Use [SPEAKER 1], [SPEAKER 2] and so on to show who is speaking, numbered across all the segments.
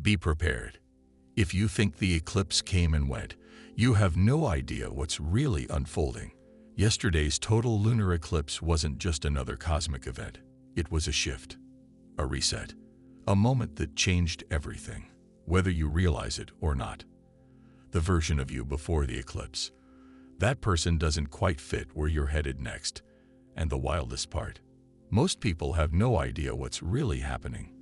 [SPEAKER 1] Be prepared. If you think the eclipse came and went, you have no idea what's really unfolding. Yesterday's total lunar eclipse wasn't just another cosmic event. It was a shift, a reset, a moment that changed everything, whether you realize it or not. The version of you before the eclipse, that person doesn't quite fit where you're headed next. And the wildest part, most people have no idea what's really happening.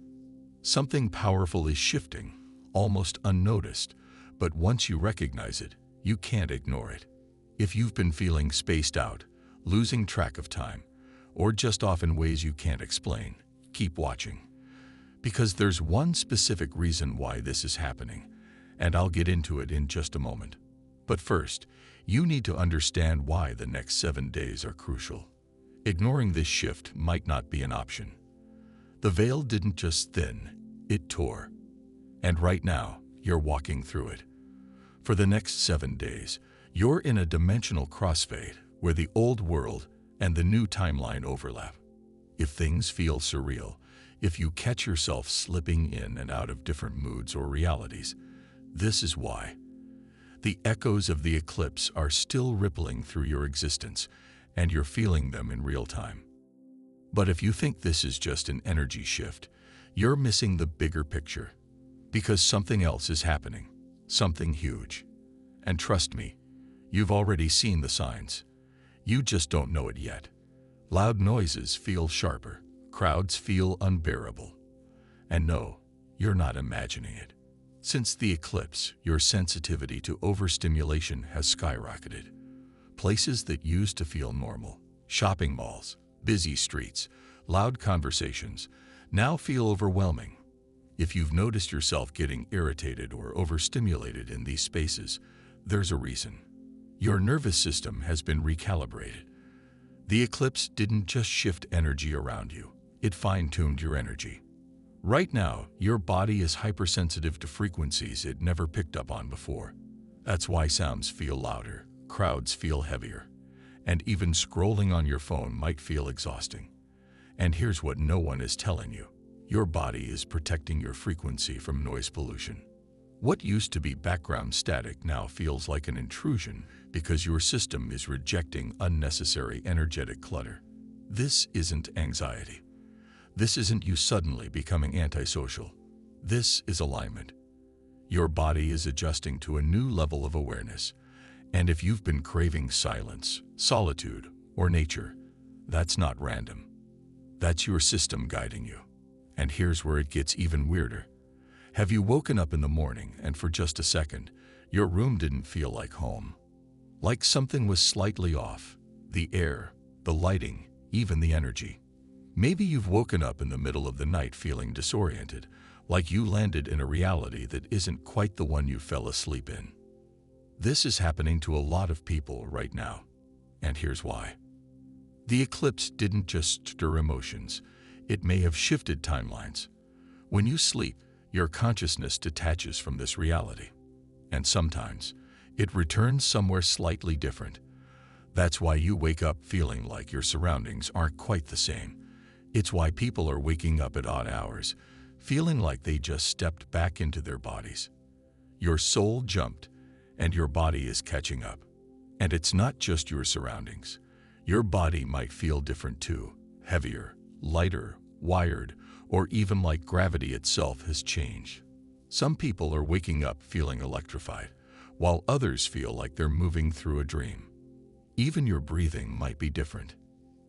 [SPEAKER 1] Something powerful is shifting, almost unnoticed, but once you recognize it, you can't ignore it. If you've been feeling spaced out, losing track of time, or just off in ways you can't explain, keep watching. Because there's one specific reason why this is happening, and I'll get into it in just a moment. But first, you need to understand why the next 7 days are crucial. Ignoring this shift might not be an option. The veil didn't just thin, it tore. And right now, you're walking through it. For the next 7 days, you're in a dimensional crossfade where the old world and the new timeline overlap. If things feel surreal, if you catch yourself slipping in and out of different moods or realities, this is why. The echoes of the eclipse are still rippling through your existence, and you're feeling them in real time. But if you think this is just an energy shift, you're missing the bigger picture. Because something else is happening, something huge. And trust me, you've already seen the signs. You just don't know it yet. Loud noises feel sharper, crowds feel unbearable. And no, you're not imagining it. Since the eclipse, your sensitivity to overstimulation has skyrocketed. Places that used to feel normal, shopping malls, busy streets, loud conversations, now feel overwhelming. If you've noticed yourself getting irritated or overstimulated in these spaces, there's a reason. Your nervous system has been recalibrated. The eclipse didn't just shift energy around you, it fine-tuned your energy. Right now, your body is hypersensitive to frequencies it never picked up on before. That's why sounds feel louder, crowds feel heavier, and even scrolling on your phone might feel exhausting. And here's what no one is telling you. Your body is protecting your frequency from noise pollution. What used to be background static now feels like an intrusion because your system is rejecting unnecessary energetic clutter. This isn't anxiety. This isn't you suddenly becoming antisocial. This is alignment. Your body is adjusting to a new level of awareness. And if you've been craving silence, solitude, or nature, that's not random. That's your system guiding you. And here's where it gets even weirder. Have you woken up in the morning and for just a second, your room didn't feel like home? Like something was slightly off. The air, the lighting, even the energy. Maybe you've woken up in the middle of the night feeling disoriented, like you landed in a reality that isn't quite the one you fell asleep in. This is happening to a lot of people right now. And here's why. The eclipse didn't just stir emotions. It may have shifted timelines. When you sleep, your consciousness detaches from this reality. And sometimes, it returns somewhere slightly different. That's why you wake up feeling like your surroundings aren't quite the same. It's why people are waking up at odd hours, feeling like they just stepped back into their bodies. Your soul jumped, and your body is catching up. And it's not just your surroundings. Your body might feel different too, heavier, lighter, wired, or even like gravity itself has changed. Some people are waking up feeling electrified, while others feel like they're moving through a dream. Even your breathing might be different,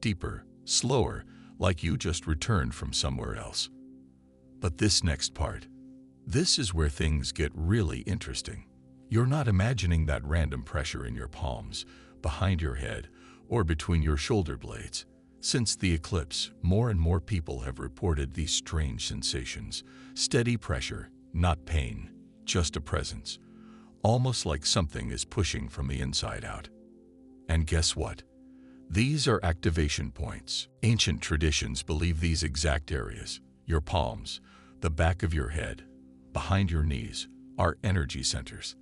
[SPEAKER 1] deeper, slower, like you just returned from somewhere else. But this next part, this is where things get really interesting. You're not imagining that random pressure in your palms, behind your head, or between your shoulder blades. Since the eclipse, more and more people have reported these strange sensations. Steady pressure, not pain, just a presence. Almost like something is pushing from the inside out. And guess what? These are activation points. Ancient traditions believe these exact areas, your palms, the back of your head, behind your knees, are energy centers.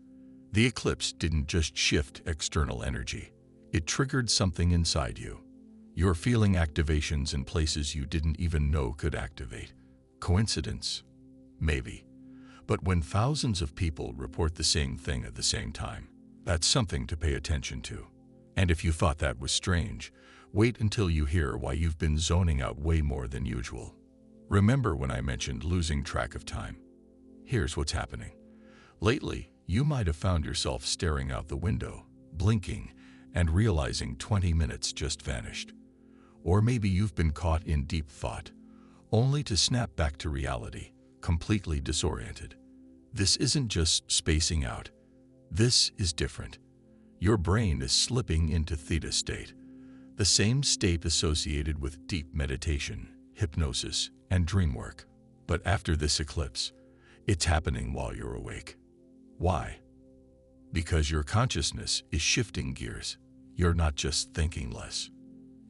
[SPEAKER 1] The eclipse didn't just shift external energy. It triggered something inside you. You're feeling activations in places you didn't even know could activate. Coincidence? Maybe. But when thousands of people report the same thing at the same time, that's something to pay attention to. And if you thought that was strange, wait until you hear why you've been zoning out way more than usual. Remember when I mentioned losing track of time? Here's what's happening. Lately, you might have found yourself staring out the window, blinking, and realizing 20 minutes just vanished. Or maybe you've been caught in deep thought, only to snap back to reality, completely disoriented. This isn't just spacing out. This is different. Your brain is slipping into theta state, the same state associated with deep meditation, hypnosis, and dream work. But after this eclipse, it's happening while you're awake. Why? Because your consciousness is shifting gears. You're not just thinking less.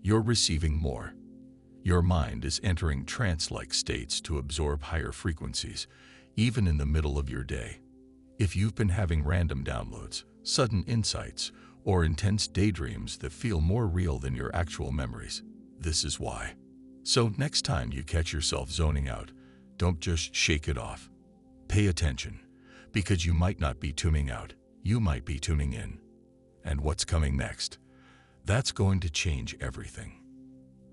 [SPEAKER 1] You're receiving more. Your mind is entering trance-like states to absorb higher frequencies, even in the middle of your day. If you've been having random downloads, sudden insights, or intense daydreams that feel more real than your actual memories, this is why. So next time you catch yourself zoning out, don't just shake it off. Pay attention, because you might not be tuning out, you might be tuning in. And what's coming next? That's going to change everything.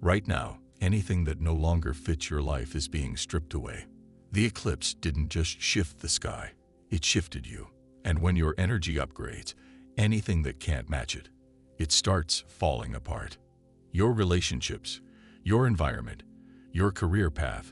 [SPEAKER 1] Right now, anything that no longer fits your life is being stripped away. The eclipse didn't just shift the sky, it shifted you. And when your energy upgrades, anything that can't match it, it starts falling apart. Your relationships, your environment, your career path,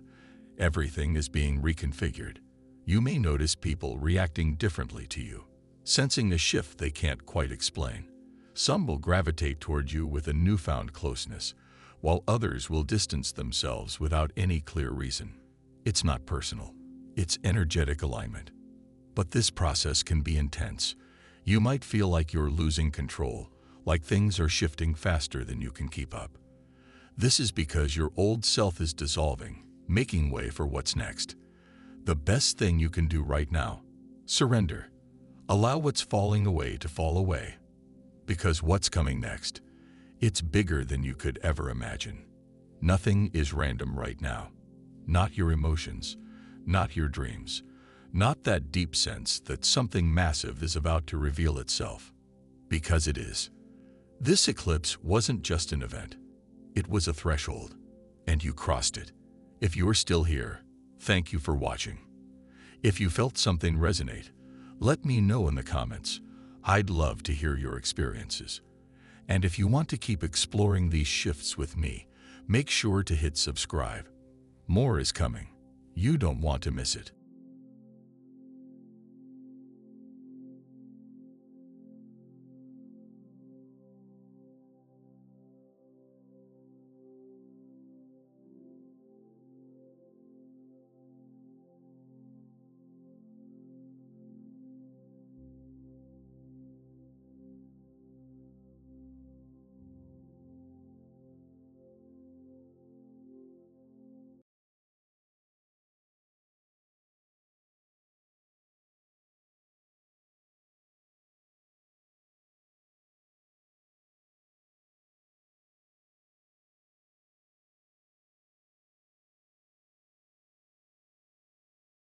[SPEAKER 1] everything is being reconfigured. You may notice people reacting differently to you, sensing a shift they can't quite explain. Some will gravitate toward you with a newfound closeness, while others will distance themselves without any clear reason. It's not personal, it's energetic alignment. But this process can be intense. You might feel like you're losing control, like things are shifting faster than you can keep up. This is because your old self is dissolving, making way for what's next. The best thing you can do right now: surrender. Allow what's falling away to fall away. Because what's coming next, it's bigger than you could ever imagine. Nothing is random right now. Not your emotions, not your dreams, not that deep sense that something massive is about to reveal itself. Because it is. This eclipse wasn't just an event. It was a threshold, and you crossed it. If you're still here, thank you for watching. If you felt something resonate, let me know in the comments. I'd love to hear your experiences. And if you want to keep exploring these shifts with me, make sure to hit subscribe. More is coming. You don't want to miss it.